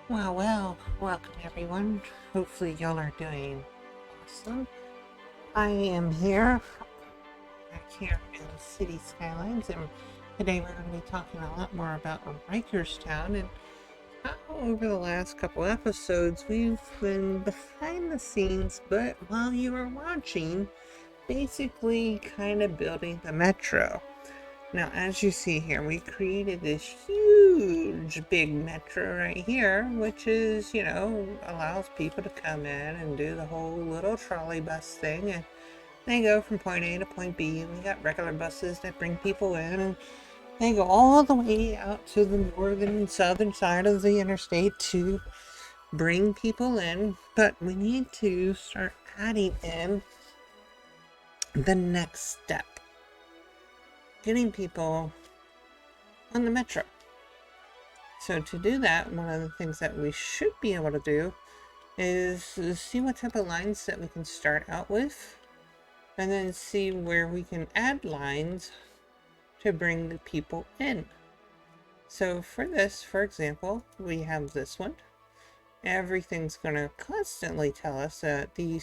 Well, welcome everyone. Hopefully y'all are doing awesome. I am here, back here in the City Skylines, and today we're going to be talking a lot more about Rikerstown and how over the last couple episodes we've been behind the scenes, but while you were watching, basically kind of building the metro. Now, as you see here, we created this huge big metro right here, which is, allows people to come in and do the whole little trolley bus thing. And they go from point A to point B. And we got regular buses that bring people in. And they go all the way out to the northern and southern side of the interstate to bring people in. But we need to start adding in the next step, getting people on the metro. So to do that, one of the things that we should be able to do is see what type of lines that we can start out with, and then see where we can add lines to bring the people in. So for this, for example, we have this one. Everything's going to constantly tell us that the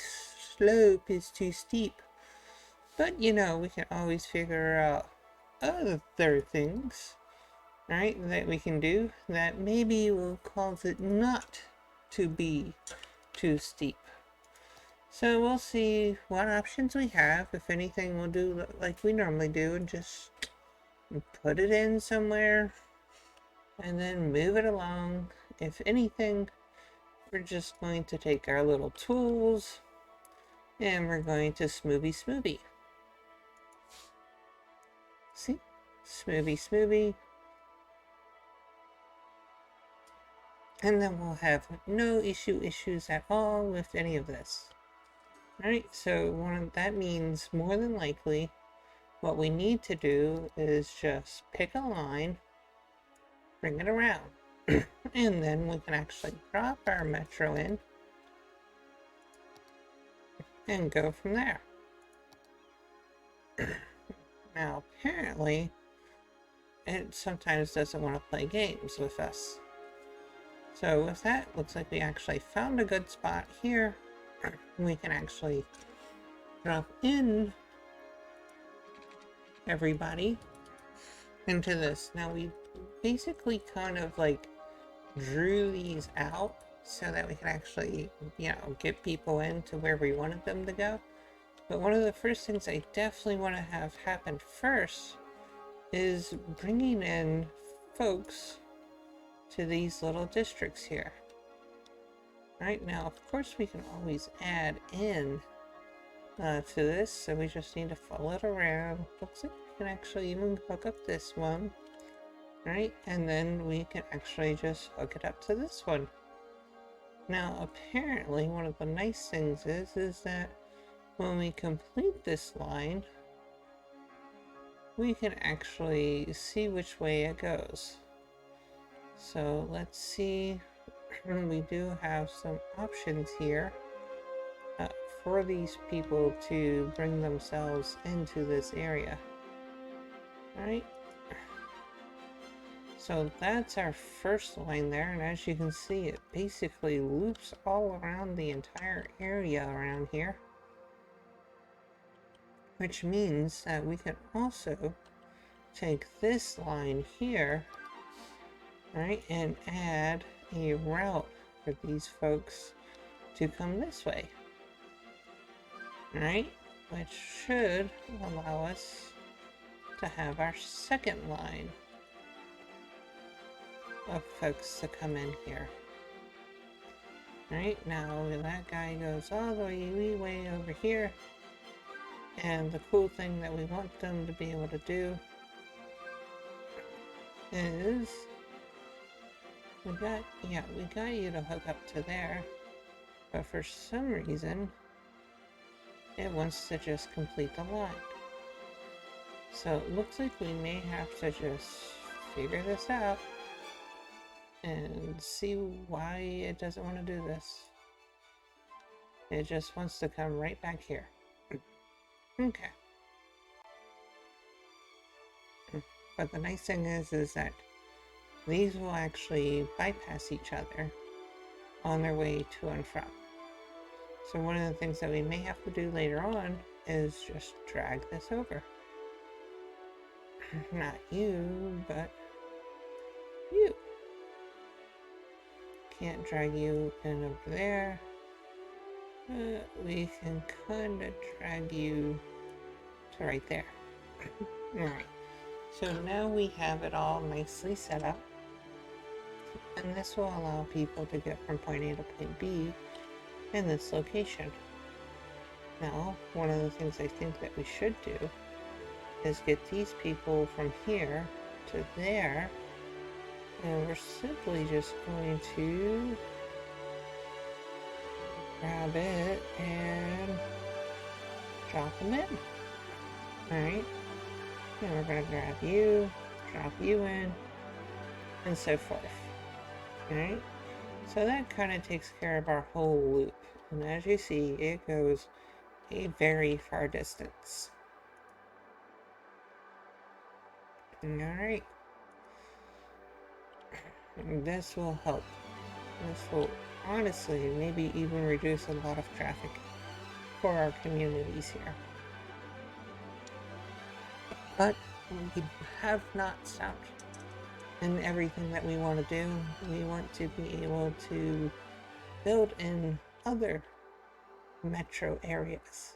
slope is too steep. But we can always figure out other things, right, that we can do that maybe will cause it not to be too steep. So we'll see what options we have. If anything, we'll do like we normally do and just put it in somewhere and then move it along. If anything, we're just going to take our little tools and we're going to smoothie. See? Smoothie. And then we'll have no issues at all with any of this. Alright, so that means more than likely what we need to do is just pick a line, bring it around, and then we can actually drop our metro in and go from there. Now, apparently, it sometimes doesn't want to play games with us. So with that, looks like we actually found a good spot here. We can actually drop in everybody into this. Now we basically kind of like drew these out so that we can actually, get people into where we wanted them to go. But one of the first things I definitely want to have happen first is bringing in folks to these little districts here. Right now, of course, we can always add in to this, so we just need to follow it around. Looks like we can actually even hook up this one, right? And then we can actually just hook it up to this one. Now, apparently, one of the nice things is that when we complete this line, we can actually see which way it goes. So let's see. We do have some options here for these people to bring themselves into this area. Alright. So that's our first line there, and as you can see, it basically loops all around the entire area around here. Which means that we can also take this line here, right, and add a route for these folks to come this way, right, which should allow us to have our second line of folks to come in here. Right, now that guy goes all the way over here, and the cool thing that we want them to be able to do is we got you to hook up to there, but for some reason it wants to just complete the line. So it looks like we may have to just figure this out and see why it doesn't want to do this. It just wants to come right back here. Okay. But the nice thing is that these will actually bypass each other. on their way to and from. So one of the things that we may have to do later on is just drag this over. Not you, but you. Can't drag you in over there. We can kind of drag you to right there. Alright, so now we have it all nicely set up. And this will allow people to get from point A to point B in this location. Now, one of the things I think that we should do is get these people from here to there. And we're simply just going to grab it and drop them in. Alright. And we're going to grab you, drop you in, and so forth. Alright. So that kind of takes care of our whole loop. And as you see, it goes a very far distance. Alright. This will help. This will honestly maybe even reduce a lot of traffic for our communities here. But we have not stopped in everything that we want to do. We want to be able to build in other metro areas.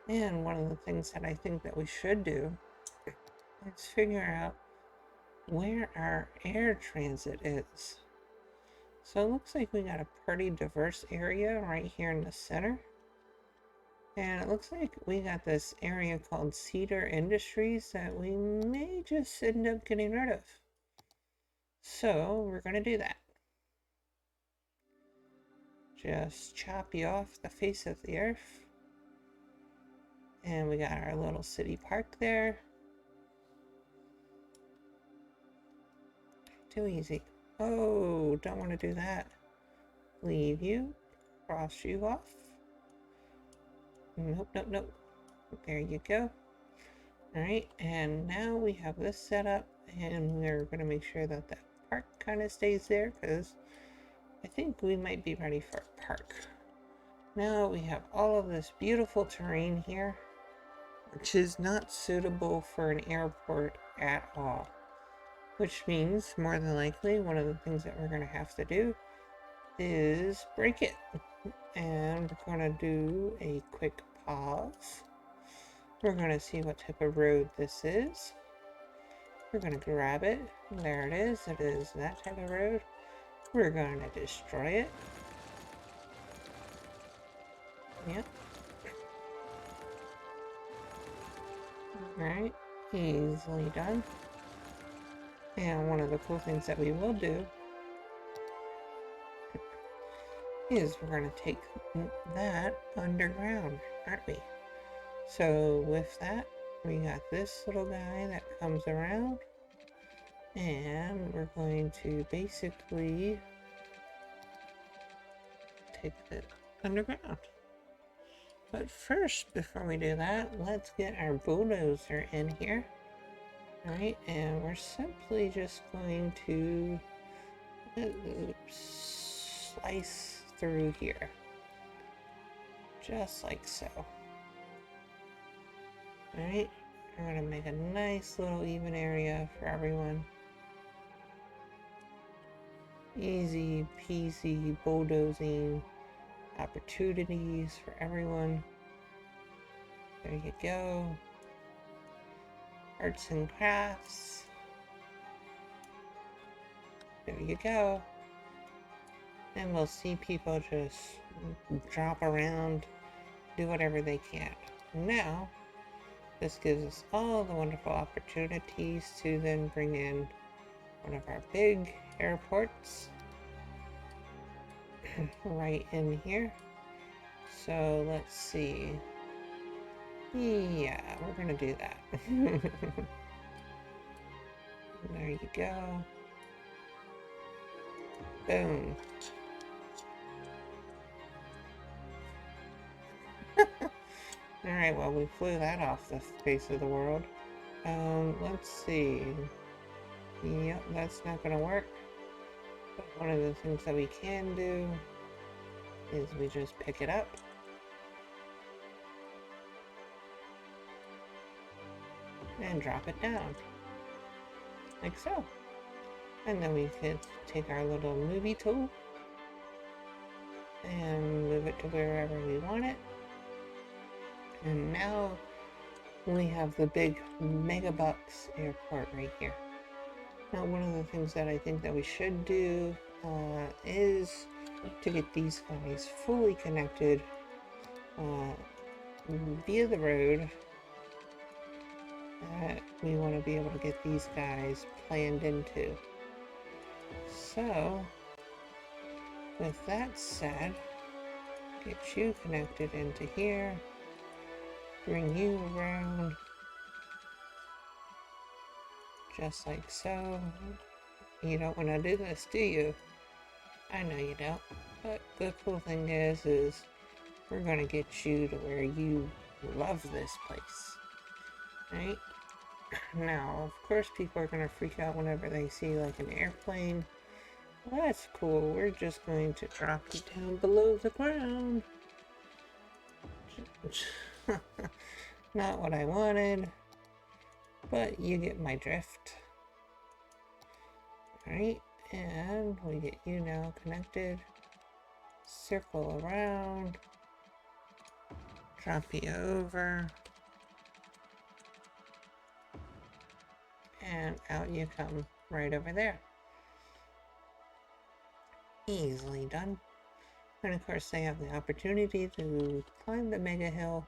And one of the things that I think that we should do is figure out where our air transit is. So it looks like we got a pretty diverse area right here in the center. And it looks like we got this area called Cedar Industries that we may just end up getting rid of. So we're going to do that. Just chop you off the face of the earth. And we got our little city park there. Too easy. Oh, don't want to do that. Leave you. Cross you off. Nope, nope, nope. There you go. Alright, and now we have this set up, and we're going to make sure that that park kind of stays there, because I think we might be ready for a park. Now we have all of this beautiful terrain here, which is not suitable for an airport at all. Which means, more than likely, one of the things that we're going to have to do is break it. And we're going to do a quick pause. We're going to see what type of road this is. We're going to grab it. There it is. It is that type of road. We're going to destroy it. Yep. Alright. Easily done. And one of the cool things that we will do is we're going to take that underground, aren't we? So with that, we got this little guy that comes around, and we're going to basically take it underground. But first, before we do that, let's get our bulldozer in here. Alright, and we're simply just going to slice through here. Just like so. Alright, we're going to make a nice little even area for everyone. Easy peasy bulldozing opportunities for everyone. There you go. Arts and crafts. There you go. And we'll see people just drop around, do whatever they can. Now, this gives us all the wonderful opportunities to then bring in one of our big airports right in here. So let's see. Yeah, we're gonna do that. There you go. Boom. Alright, well, we flew that off the face of the world. Let's see. Yep, that's not gonna work. But one of the things that we can do is we just pick it up and drop it down, like so. And then we could take our little movie tool and move it to wherever we want it. And now we have the big Megabucks airport right here. Now, one of the things that I think that we should do is to get these guys fully connected via the road. We want to be able to get these guys planned into. So, with that said, get you connected into here, bring you around, just like so. You don't want to do this, do you? I know you don't, but the cool thing is we're going to get you to where you love this place, right? Now, of course, people are going to freak out whenever they see like an airplane. Well, that's cool. We're just going to drop you down below the ground. Not what I wanted, but you get my drift. Alright, and we get you now connected. Circle around. Drop you over. And out you come, right over there. Easily done. And of course they have the opportunity to climb the mega hill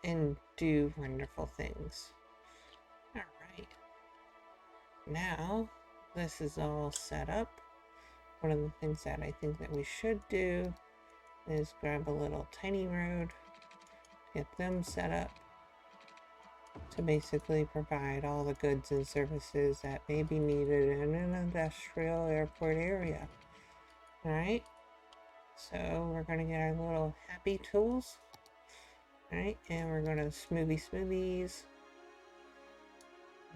and do wonderful things. Alright. Now, this is all set up. One of the things that I think that we should do is grab a little tiny road, get them set up to basically provide all the goods and services that may be needed in an industrial airport area. Alright, so we're going to get our little happy tools. Alright, and we're going to smoothies.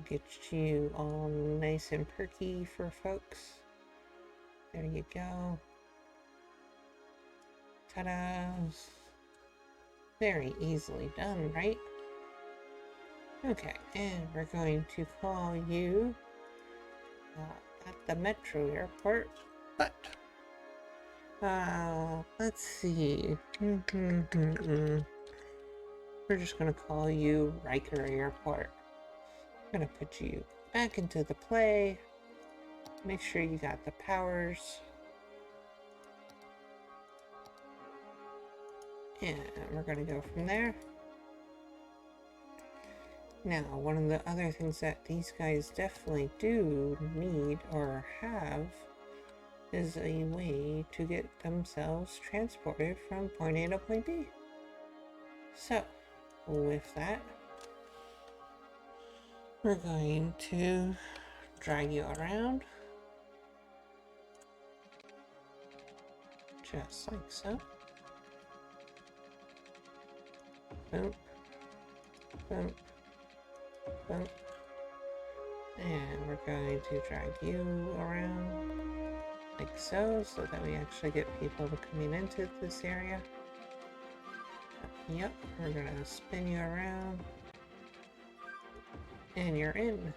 Get you all nice and perky for folks. There you go. Ta-da! Very easily done, right? Okay, and we're going to call you at the metro airport, but let's see. We're just gonna call you Riker Airport. I'm gonna put you back into the play. Make sure you got the powers. And we're gonna go from there. Now, one of the other things that these guys definitely do need or have is a way to get themselves transported from point A to point B. So, with that, we're going to drag you around, just like so. Boom, boom, boom. And we're going to drag you around like so that we actually get people coming into this area. Yep, we're gonna spin you around. And you're in.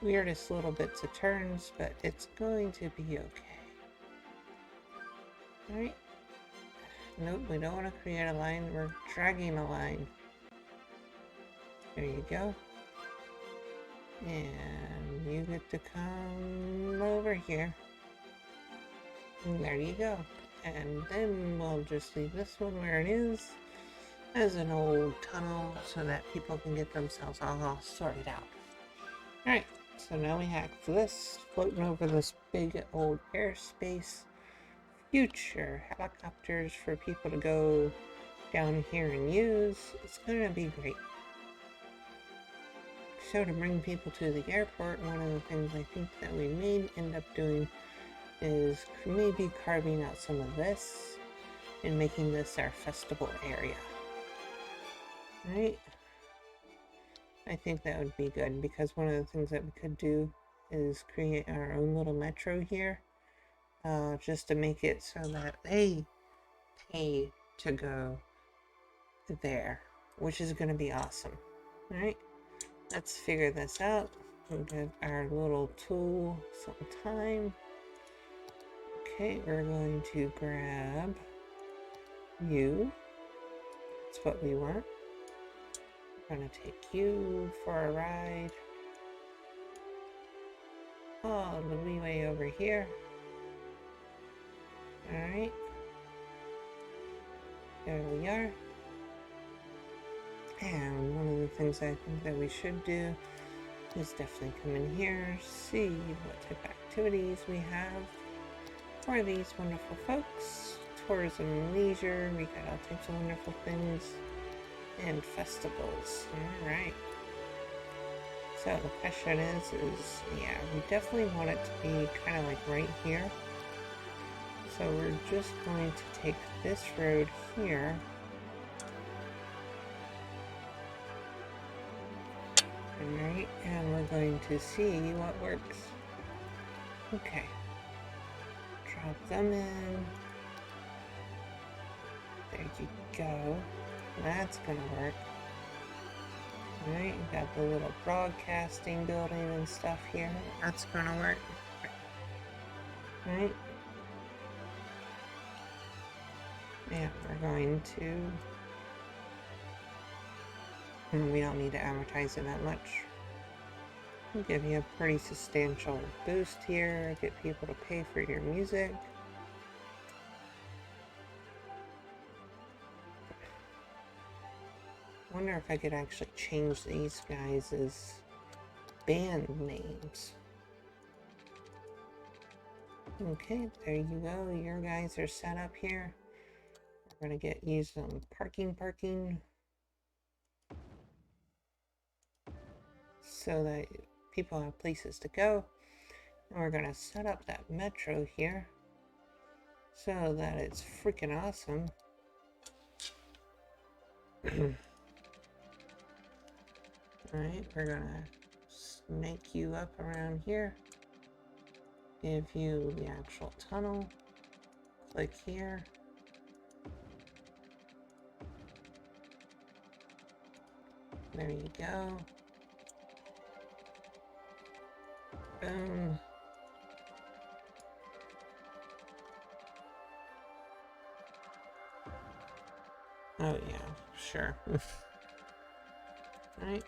Weirdest little bits of turns, but it's going to be okay. Alright. Nope, we don't want to create a line. We're dragging a line. There you go. And you get to come over here. And there you go. And then we'll just leave this one where it is as an old tunnel so that people can get themselves all sorted out. Alright, so now we have this floating over this big old airspace. Future helicopters for people to go down here and use. It's gonna be great. So to bring people to the airport, one of the things I think that we may end up doing is maybe carving out some of this and making this our festival area. Right? I think that would be good because one of the things that we could do is create our own little metro here, just to make it so that they pay to go there, which is going to be awesome. All right, let's figure this out. We'll give our little tool some time. Okay, we're going to grab you. That's what we want. We're going to take you for a ride. Oh, the wee way over here. Alright. There we are. And one of the things I think that we should do is definitely come in here, see what type of activities we have for these wonderful folks. Tourism and leisure, we got all types of wonderful things. And festivals. Alright. So the question is, yeah, we definitely want it to be kind of like right here. So we're just going to take this road here. Alright, and we're going to see what works. Okay. Drop them in. There you go. That's gonna work. Alright, you got the little broadcasting building and stuff here. That's gonna work. Alright. Yeah, we're going to... we don't need to amortize it that much. We'll give you a pretty substantial boost here. Get people to pay for your music. Wonder if I could actually change these guys' band names. Okay, there you go. Your guys are set up here. We're gonna get you some parking so that people have places to go. And we're gonna set up that metro here so that it's freaking awesome. Alright, we're gonna snake you up around here. Give you the actual tunnel. Click here. There you go. Boom. Oh yeah, sure. Right.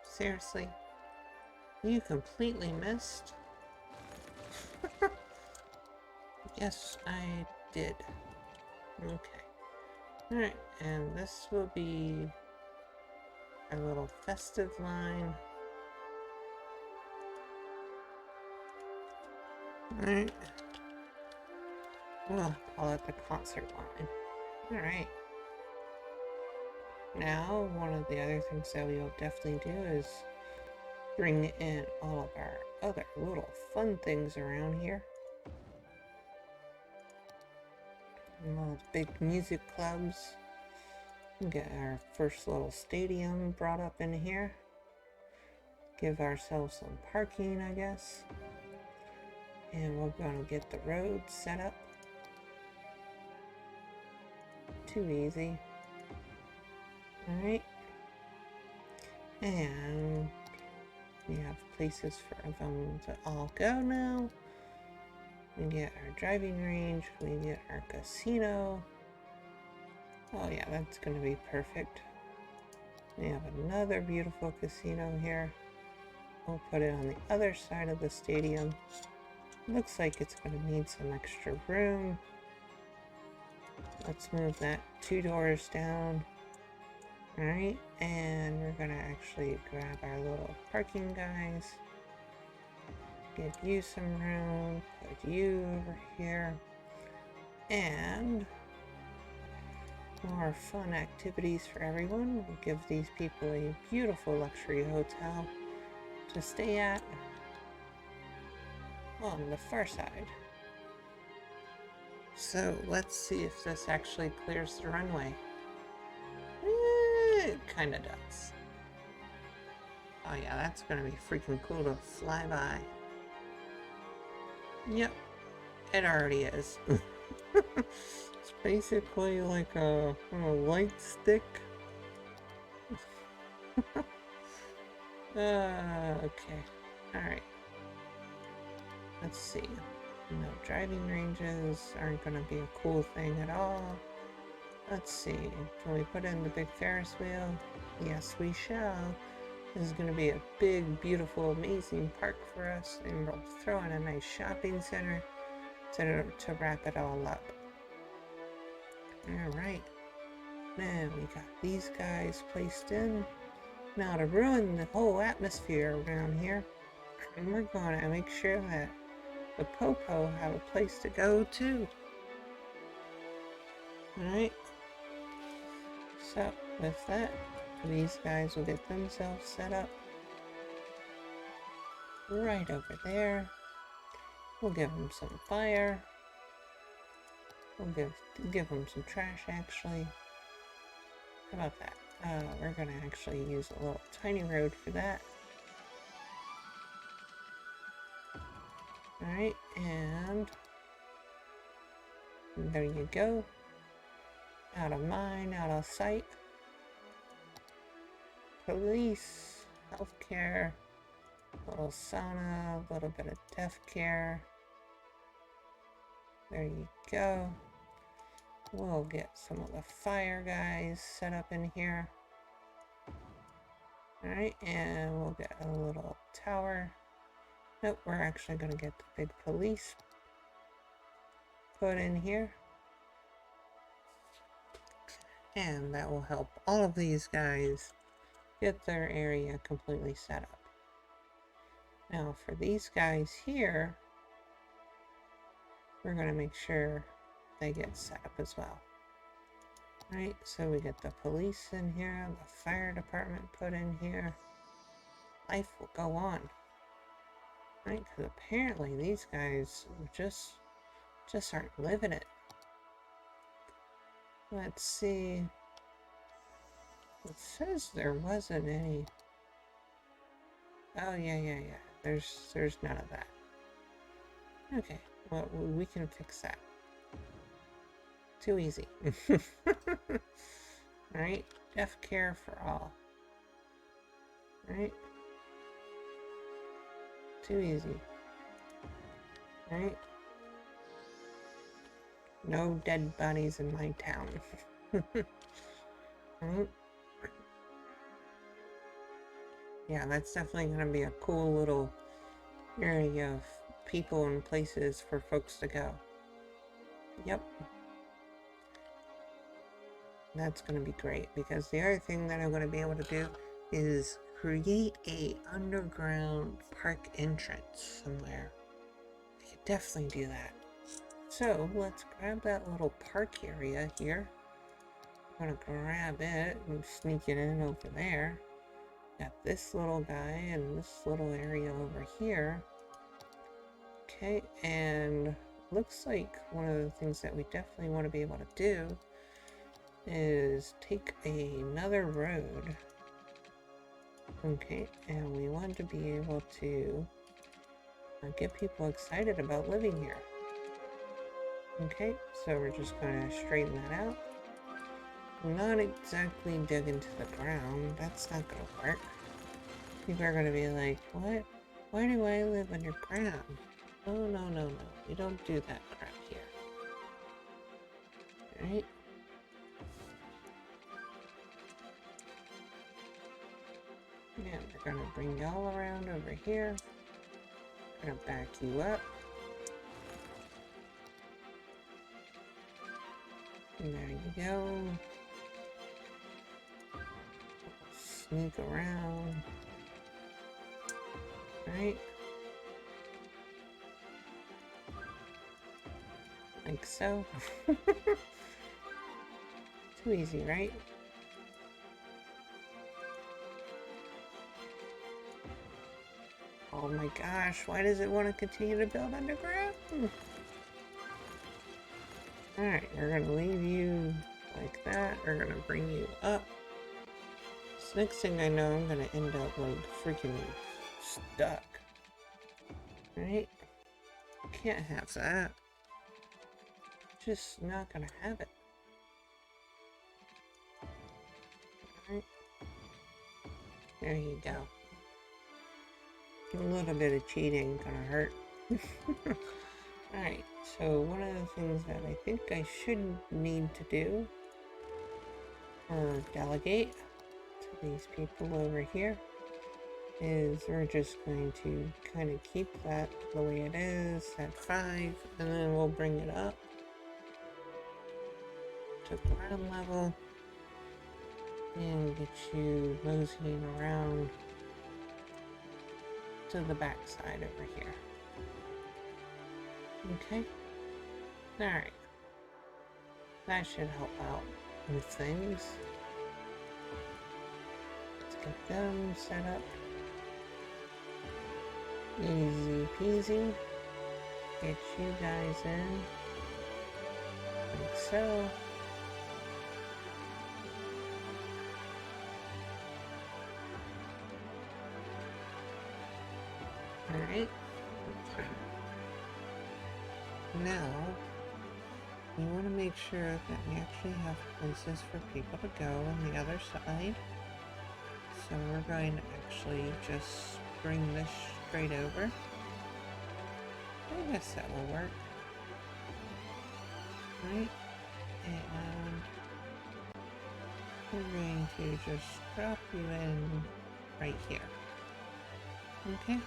Seriously? You completely missed? Yes, I did. Okay. Alright, and this will be our little festive line. Alright. We'll call it the concert line. Alright. Now, one of the other things that we'll definitely do is bring in all of our other little fun things around here. All the big music clubs. We'll get our first little stadium brought up in here. Give ourselves some parking, I guess. And we're gonna get the road set up. Too easy. Alright. And we have places for them to all go now. We get our driving range. We get our casino. Oh yeah, that's going to be perfect. We have another beautiful casino here. We'll put it on the other side of the stadium. Looks like it's going to need some extra room. Let's move that 2 doors down. Alright, and we're gonna actually grab our little parking guys. Give you some room, put you over here. And more fun activities for everyone. We'll give these people a beautiful luxury hotel to stay at on the far side. So let's see if this actually clears the runway. It kind of does. Oh yeah, that's gonna be freaking cool to fly by. Yep, it already is. It's basically like a light stick. Okay. Alright. Let's see. No, driving ranges aren't gonna be a cool thing at all. Let's see. Can we put in the big Ferris wheel? Yes, we shall. This is gonna be a big, beautiful, amazing park for us, and we'll throw in a nice shopping center to wrap it all up. Alright. Now we got these guys placed in. Now to ruin the whole atmosphere around here, and we're gonna make sure that the Popo have a place to go too. Alright. So with that, these guys will get themselves set up right over there. We'll give them some fire. We'll give them some trash actually. How about that? We're gonna actually use a little tiny road for that. Alright, and there you go. Out of mind, out of sight. Police, healthcare, a little sauna, a little bit of deaf care. There you go. We'll get some of the fire guys set up in here. Alright, and we'll get a little tower. Nope, we're actually going to get the big police put in here. And that will help all of these guys get their area completely set up. Now for these guys here, we're going to make sure they get set up as well. Right, so we get the police in here, the fire department put in here. Life will go on. Right, because apparently these guys just aren't living it. Let's see. It says there wasn't any. Oh yeah. There's none of that. Okay, well we can fix that. Too easy. Alright, deaf care for all. Right? Too easy. Right? No dead bodies in my town. Right? Yeah, that's definitely going to be a cool little area of people and places for folks to go. Yep. That's going to be great, because the other thing that I'm going to be able to do is create a underground park entrance somewhere. I could definitely do that. So let's grab that little park area here. I'm going to grab it and sneak it in over there. Got this little guy and this little area over here. Okay, and looks like one of the things that we definitely want to be able to do is take another road. Okay, and we want to be able to get people excited about living here. Okay, so we're just going to straighten that out. Not exactly dig into the ground. That's not going to work. People are going to be like, what? Why do I live underground? Oh, no. We don't do that crap here. Alright? And we're going to bring y'all around over here. We're going to back you up. And there you go. Sneak around. Right? Like so. Too easy, right? Oh my gosh, why does it want to continue to build underground? Alright, we're going to leave you like that. We're going to bring you up. next thing I know, I'm gonna end up like freaking stuck. Right? Can't have that. Just not gonna have it. Alright. There you go. A little bit of cheating gonna hurt. Alright, so one of the things that I think I should need to do or delegate to these people over here is we're just going to kind of keep that the way it is at 5, and then we'll bring it up to ground level and get you moseying around to the back side over here. Okay? Alright. That should help out with things. Let's get them set up. Easy peasy. Get you guys in. Like so. Alright. Now, we want to make sure that we actually have places for people to go on the other side. So we're going to actually just bring this straight over. I guess that will work. Right? And we're going to just drop you in right here. Okay?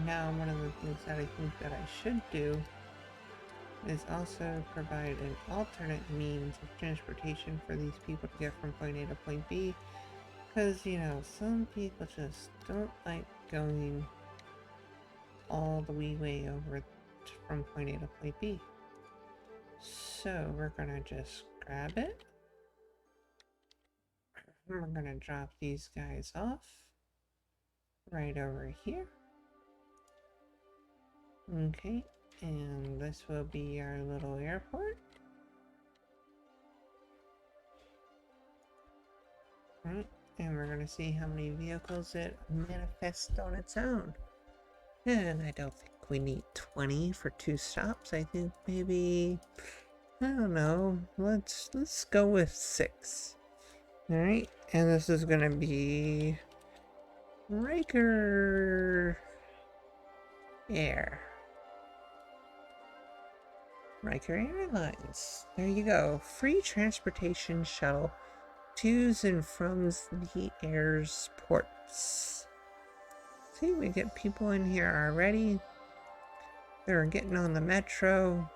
Now, one of the things that I think that I should do is also provide an alternate means of transportation for these people to get from point A to point B. Because, you know, some people just don't like going all the way over from point A to point B. So we're gonna just grab it. We're gonna drop these guys off right over here. Okay, and this will be our little airport. Right, and we're gonna see how many vehicles it manifests on its own. And I don't think we need 20 for 2 stops. I think maybe, I don't know, let's go with 6. Alright, and this is gonna be Riker Air. Riker Airlines. There you go. Free transportation shuttle to's and from the airports. See, we get people in here already. They're getting on the metro.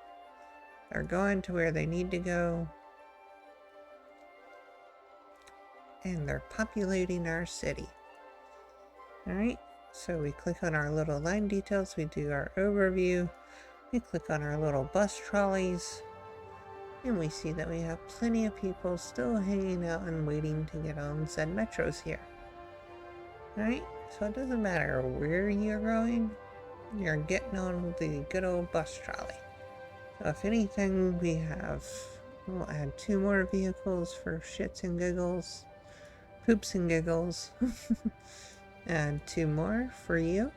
They're going to where they need to go. And they're populating our city. Alright, so we click on our little line details. We do our overview. We click on our little bus trolleys, and we see that we have plenty of people still hanging out and waiting to get on said metros here. Alright, so it doesn't matter where you're going, you're getting on the good old bus trolley. So if anything, we'll add 2 more vehicles for shits and giggles, poops and giggles. Add 2 more for you.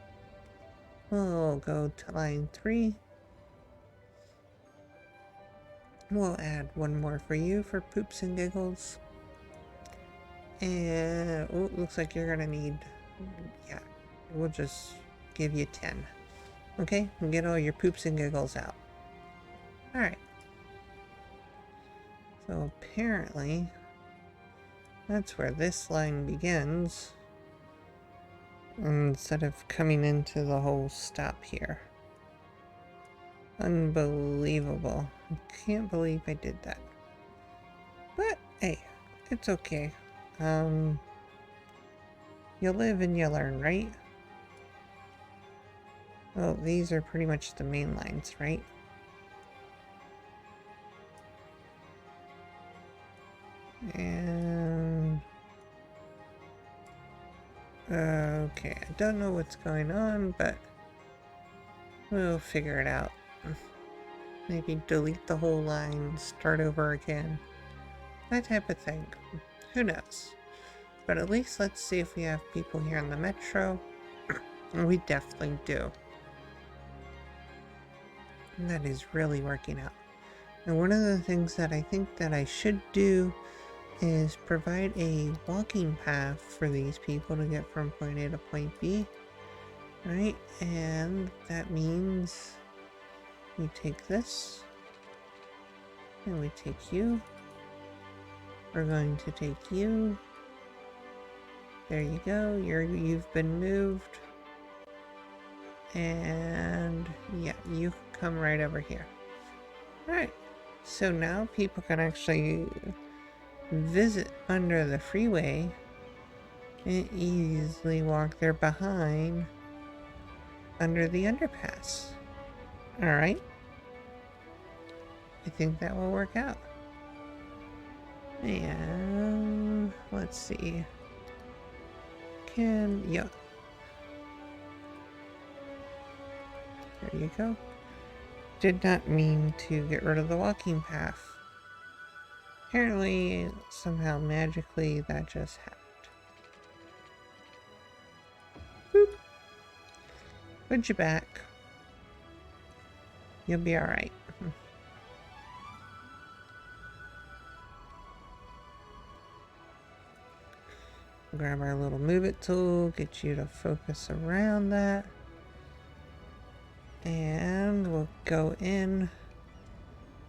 We'll go to line 3. We'll add 1 more for you for poops and giggles. And, oh, looks like you're gonna need, yeah, we'll just give you 10. Okay, and get all your poops and giggles out. Alright. So apparently, that's where this line begins, instead of coming into the whole stop here. Unbelievable. I can't believe I did that. But, hey, it's okay. You live and you learn, right? Oh, these are pretty much the main lines, right? And... okay, I don't know what's going on, but we'll figure it out. Maybe delete the whole line, start over again. that type of thing. Who knows? But at least let's see if we have people here in the metro. We definitely do. And that is really working out. And one of the things that I think that I should do is provide a walking path for these people to get from point A to point B. Right? And that means we take this and we take you. We're going to take you. There you go. You've been moved. And yeah, you come right over here. Alright. So now people can actually visit under the freeway and easily walk their behind under the underpass. Alright. I think that will work out. And let's see. Yep. There you go. Did not mean to get rid of the walking path. Apparently, somehow magically, that just happened. Boop. Put you back. You'll be alright. Grab our little move it tool, get you to focus around that. And we'll go in.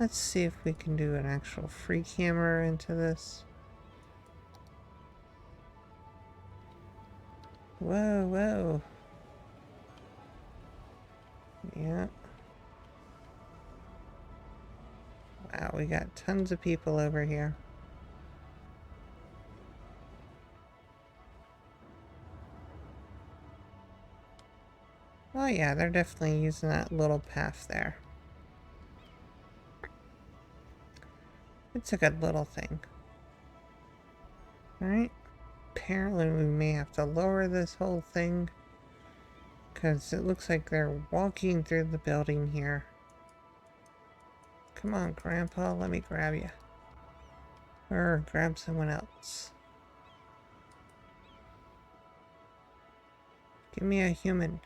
Let's see if we can do an actual free camera into this. Whoa, whoa. Yeah. Wow, we got tons of people over here. Oh yeah, they're definitely using that little path there. It's a good little thing. Alright. Apparently we may have to lower this whole thing, because it looks like they're walking through the building here. Come on, Grandpa, let me grab you. Or grab someone else. Give me a human.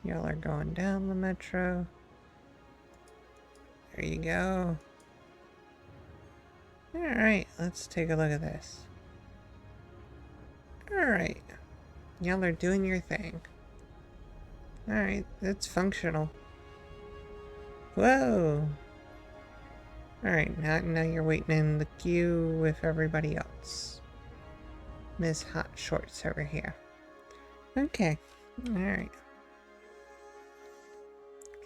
Y'all are going down the metro. There you go. Alright, let's take a look at this. Alright. Y'all are doing your thing. Alright, it's functional. Whoa! Alright, now you're waiting in the queue with everybody else. Miss Hot Shorts over here. Okay, alright.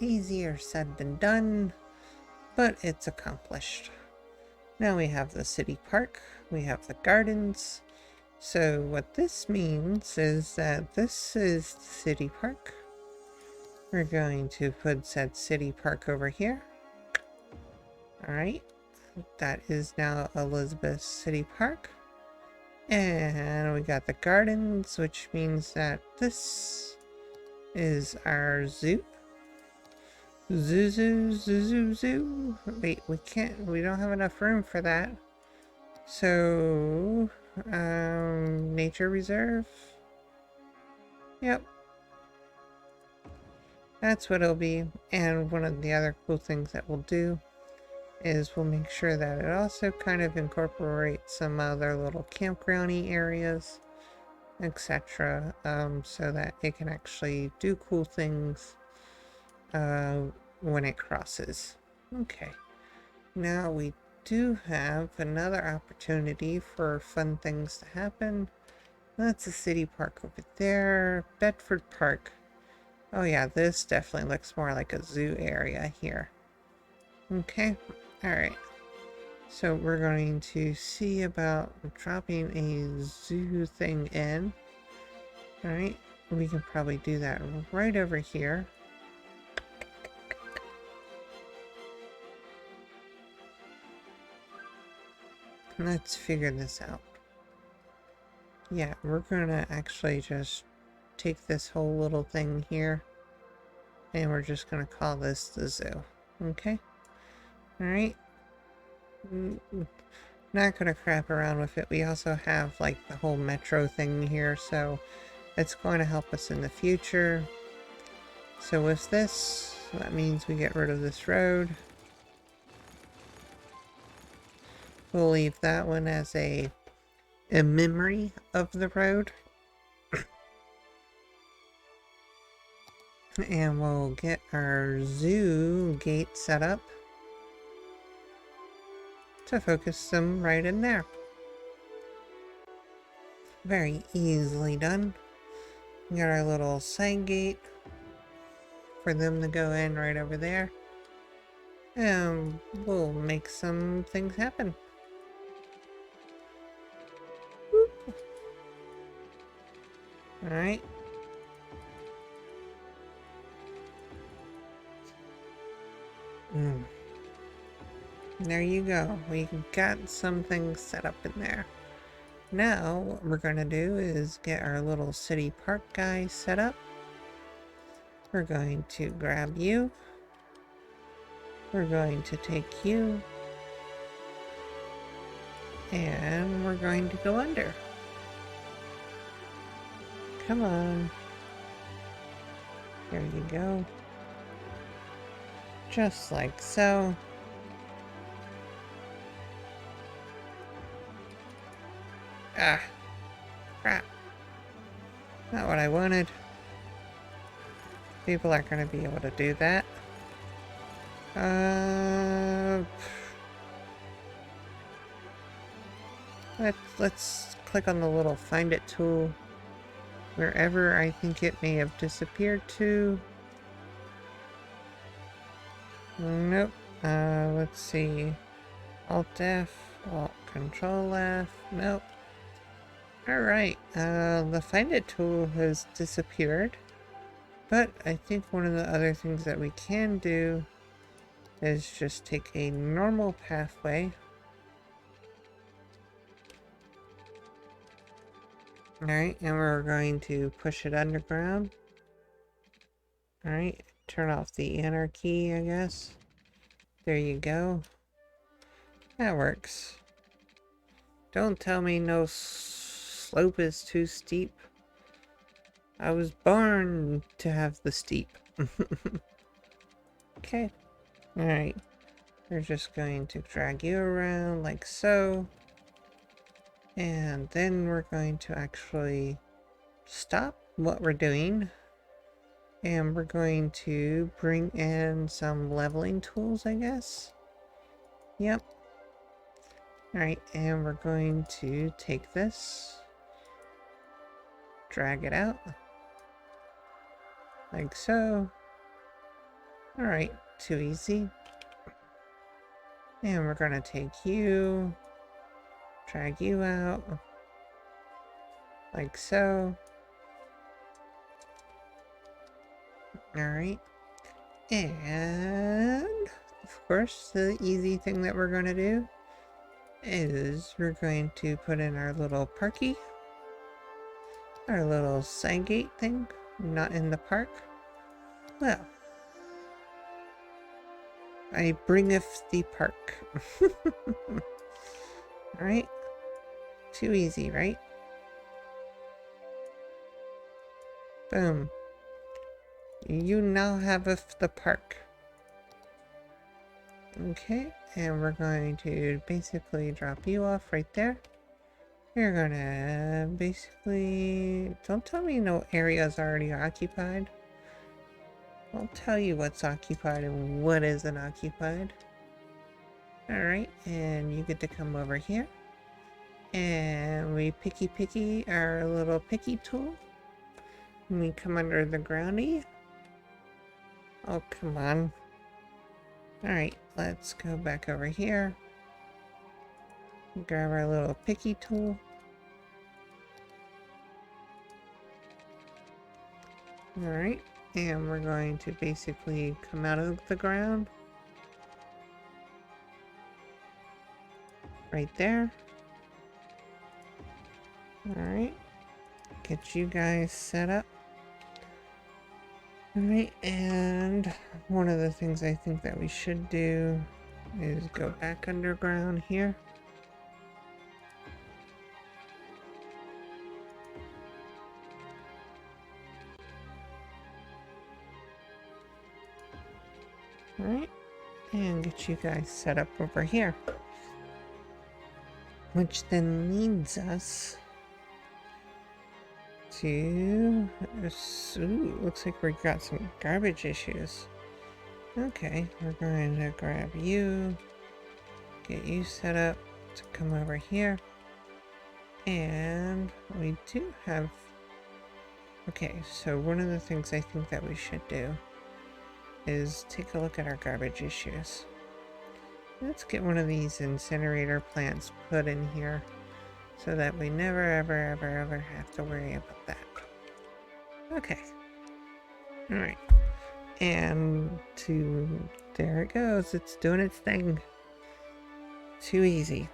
Easier said than done, but it's accomplished. Now we have the city park, we have the gardens. So what this means is that this is the city park. We're going to put said city park over here. Alright, that is now Elizabeth City Park. And we got the gardens, which means that this is our zoo. Zoo. Wait, we don't have enough room for that. So, nature reserve. Yep. That's what it'll be. And one of the other cool things that we'll do is we'll make sure that it also kind of incorporates some other little campgroundy areas, etc. So that it can actually do cool things when it crosses. Okay, now we do have another opportunity for fun things to happen. That's a city park over there. Bedford Park. Oh yeah, this definitely looks more like a zoo area here. Okay, alright. So we're going to see about dropping a zoo thing in. Alright, we can probably do that right over here. Let's figure this out. Yeah, we're gonna actually just take this whole little thing here and we're just gonna call this the zoo. Okay? Alright. Not gonna crap around with it. We also have like the whole metro thing here, so it's going to help us in the future. So with this, that means we get rid of this road. We'll leave that one as a memory of the road. And we'll get our zoo gate set up to focus them right in there. Very easily done. We got our little side gate for them to go in right over there. And we'll make some things happen. Alright. There you go. We got some things set up in there. Now, what we're going to do is get our little city park guy set up. We're going to grab you. We're going to take you. And we're going to go under. Come on. There you go. Just like so. Ah. Crap. Not what I wanted. People aren't going to be able to do that. Let's click on the little find it tool wherever I think it may have disappeared to. Nope. Let's see. Alt F, Alt Control F. Nope. Alright, the find it tool has disappeared. But I think one of the other things that we can do is just take a normal pathway. Alright, and we're going to push it underground. Alright, turn off the anarchy, I guess. There you go. That works. Don't tell me no slope is too steep. I was born to have the steep. Okay. Alright. We're just going to drag you around like so. And then we're going to actually stop what we're doing. And we're going to bring in some leveling tools, I guess. Yep. Alright, and we're going to take this. Drag it out. Like so. Alright, too easy. And we're gonna take you. Drag you out. Like so. Alright. And of course, the easy thing that we're gonna do is we're going to put in our little parky. Our little side gate thing. Not in the park. Well, I bringeth the park. Alright? Too easy, right? Boom. You now have the park. Okay, and we're going to basically drop you off right there. You're gonna basically... Don't tell me no area's already occupied. I'll tell you what's occupied and what isn't occupied. Alright, and you get to come over here. And we picky our little picky tool. And we come under the groundy. Oh, come on. Alright, let's go back over here. Grab our little picky tool. Alright, and we're going to basically come out of the ground. Right there. Alright, get you guys set up. Alright, and one of the things I think that we should do is go back underground here. Alright, and get you guys set up over here. Which then leads us to... Ooh, looks like we got some garbage issues. Okay, we're going to grab you, get you set up to come over here. And we do have... Okay, so one of the things I think that we should do is take a look at our garbage issues. Let's get one of these incinerator plants put in here so that we never ever have to worry about that. Okay. Alright. And there it goes. It's doing its thing. Too easy.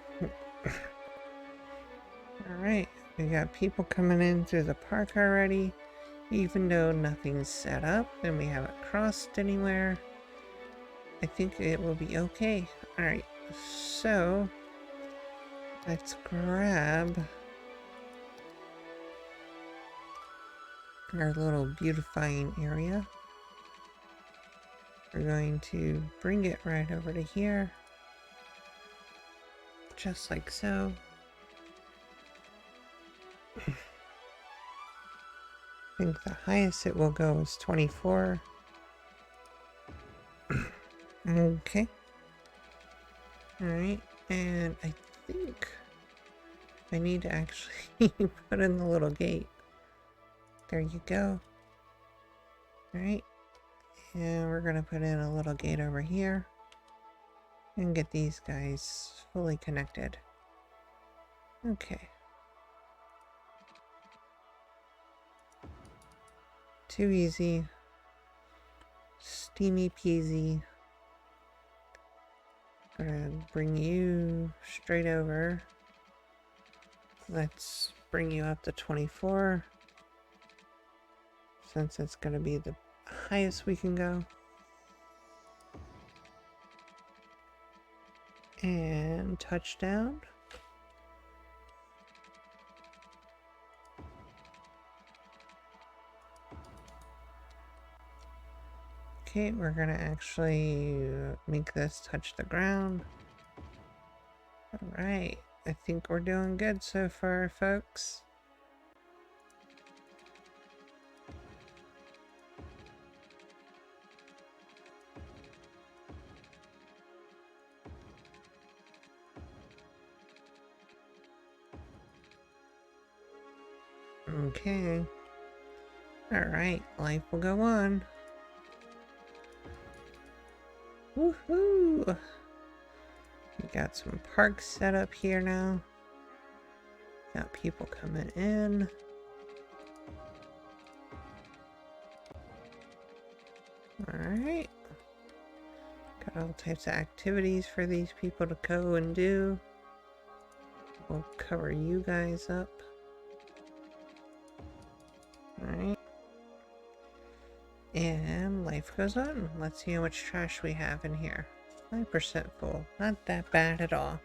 Alright. We got people coming in through the park already. Even though nothing's set up and we haven't crossed anywhere, I think it will be okay. Alright, so let's grab our little beautifying area. We're going to bring it right over to here, just like so. I think the highest it will go is 24. Okay. Alright, and I think I need to actually put in the little gate. There you go. Alright, and we're gonna put in a little gate over here and get these guys fully connected. Okay. Too easy. Steamy peasy. Gonna bring you straight over. Let's bring you up to 24. Since it's gonna be the highest we can go. And touchdown. Okay, we're gonna actually make this touch the ground. Alright, I think we're doing good so far, folks. Okay. Alright, life will go on. Woohoo! We got some parks set up here now. Got people coming in. Alright. Got all types of activities for these people to go and do. We'll cover you guys up. Alright. And life goes on. Let's see how much trash we have in here. 5% full. Not that bad at all.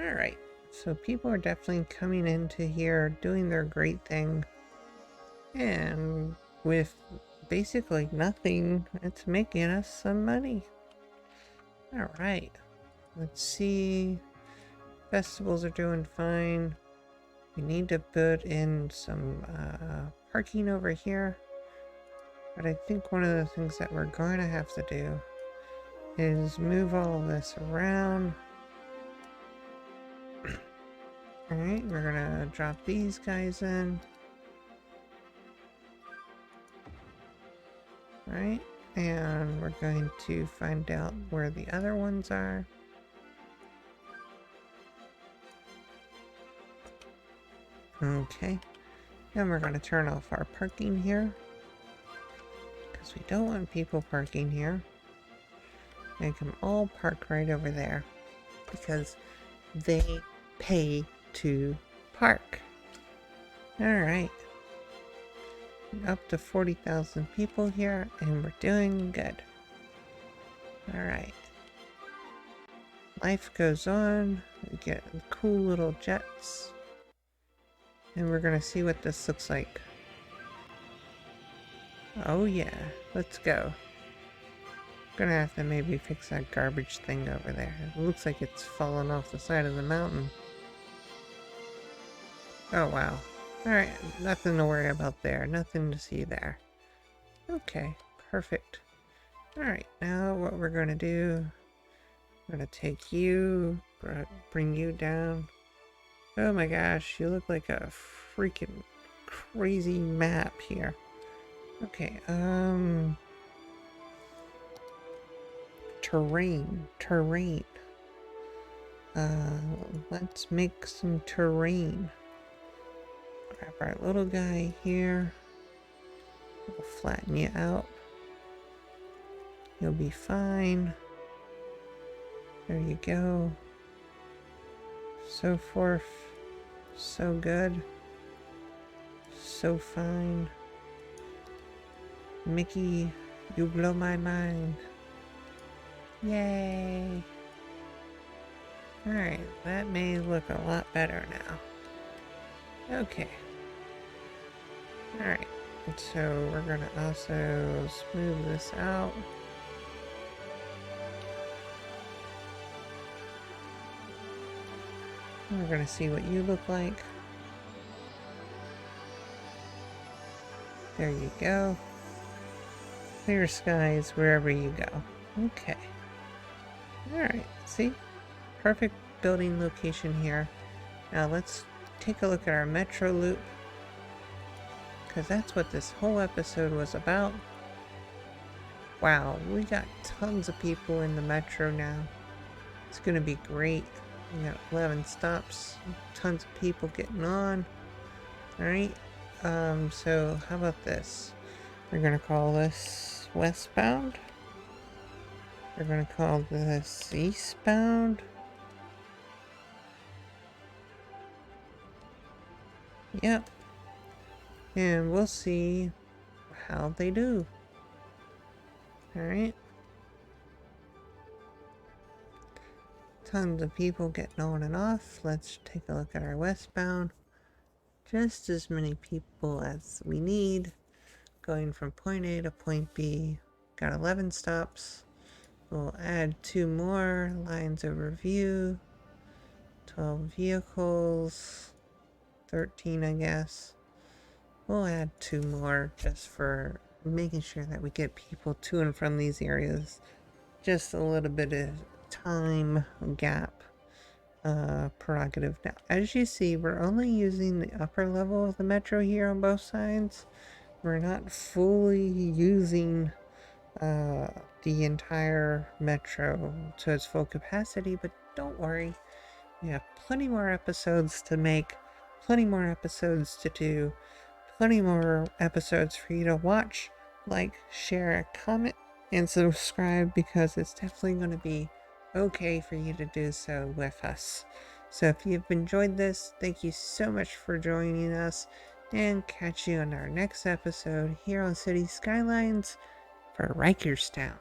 Alright. So people are definitely coming into here, doing their great thing. And with basically nothing, it's making us some money. Alright. Let's see. Festivals are doing fine. We need to put in some parking over here. But I think one of the things that we're going to have to do is move all of this around. Alright, we're gonna drop these guys in. Alright, and we're going to find out where the other ones are. Okay, and we're gonna turn off our parking here, because we don't want people parking here. Make them all park right over there, because they pay to park. Alright. Up to 40,000 people here, and we're doing good. Alright. life goes on. We get cool little jets. And we're gonna see what this looks like. Oh yeah, let's go. Gonna have to maybe fix that garbage thing over there. It looks like it's fallen off the side of the mountain. Oh wow. Alright, nothing to worry about there. Nothing to see there. Okay, perfect. Alright, now what we're gonna do, we're gonna take you, bring you down. Oh my gosh, you look like a freaking crazy map here. Okay, terrain. Let's make some terrain. Grab our little guy here. We'll flatten you out. You'll be fine. There you go. So forth. So good. So fine. Mickey, you blow my mind. Yay! Alright, that may look a lot better now. Okay. Alright, so we're gonna also smooth this out. We're gonna see what you look like. There you go. Clear skies wherever you go. Okay. Alright, see? Perfect building location here. Now let's take a look at our metro loop, because that's what this whole episode was about. Wow, we got tons of people in the metro now. It's gonna be great. We got 11 stops, tons of people getting on. Alright, so how about this? We're gonna call this westbound. We're gonna call this eastbound. Yep. And we'll see how they do. Alright. Tons of people getting on and off. Let's take a look at our westbound. Just as many people as we need. Going from point A to point B. Got 11 stops. We'll add 2 more lines of review. 12 vehicles. 13, I guess. We'll add 2 more just for making sure that we get people to and from these areas. Just a little bit of time gap prerogative. Now, as you see, we're only using the upper level of the metro here on both sides. We're not fully using the entire metro to its full capacity, but don't worry. We have plenty more episodes to make, plenty more episodes to do, plenty more episodes for you to watch, like, share, comment, and subscribe, because it's definitely going to be okay for you to do so with us. So if you've enjoyed this, thank you so much for joining us, and catch you on our next episode here on City Skylines for Rikerstown.